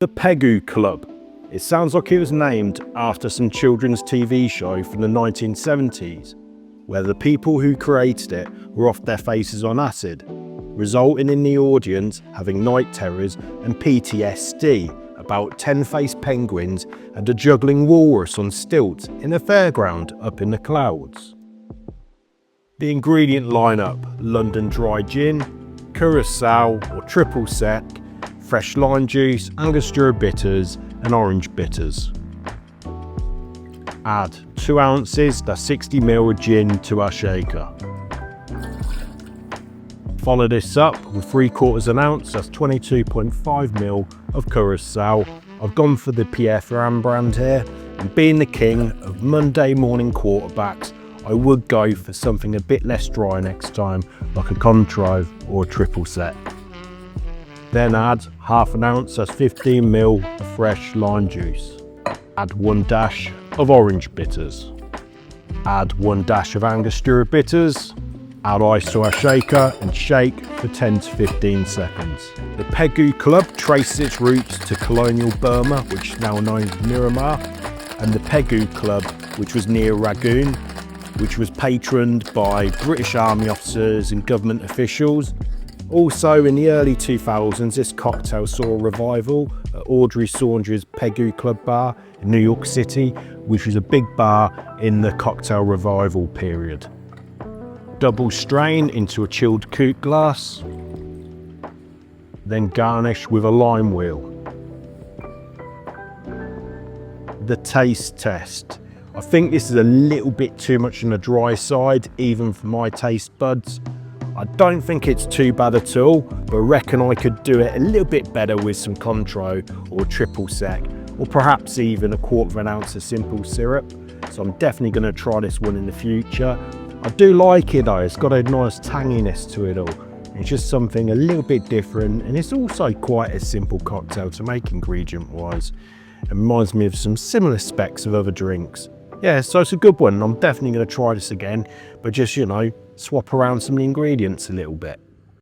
The Pegu Club. It sounds like it was named after some children's TV show from the 1970s, where the people who created it were off their faces on acid, resulting in the audience having night terrors and PTSD about 10-faced penguins and a juggling walrus on stilts in a fairground up in the clouds. The ingredient lineup: London dry gin, Curacao or triple sec, fresh lime juice, Angostura bitters and orange bitters. Add 2 ounces, that's 60 ml of gin to our shaker. Follow this up with 3/4 an ounce, that's 22.5 ml of Curacao. I've gone for the Pierre Ferrand brand here, and being the king of Monday morning quarterbacks, I would go for something a bit less dry next time, like a Controve or a triple sec. Then add 1/2 ounce, that's 15 ml of fresh lime juice. Add 1 dash of orange bitters. Add 1 dash of Angostura bitters. Add ice to our shaker and shake for 10 to 15 seconds. The Pegu Club traces its roots to colonial Burma, which is now known as Myanmar, and the Pegu Club, which was near Rangoon, which was patroned by British Army officers and government officials. Also in the early 2000s, this cocktail saw a revival at Audrey Saunders' Pegu Club bar in New York City, which was a big bar in the cocktail revival period. Double strain into a chilled coupe glass, then garnish with a lime wheel. The taste test. I think this is a little bit too much on the dry side, even for my taste buds. I don't think it's too bad at all, but I reckon I could do it a little bit better with some Contro or triple sec, or perhaps even 1/4 ounce of simple syrup. So I'm definitely going to try this one in the future. I do like it though, it's got a nice tanginess to it all. It's just something a little bit different, and it's also quite a simple cocktail to make ingredient wise. It reminds me of some similar specs of other drinks. Yeah, so it's a good one. I'm definitely going to try this again, but just, swap around some of the ingredients a little bit.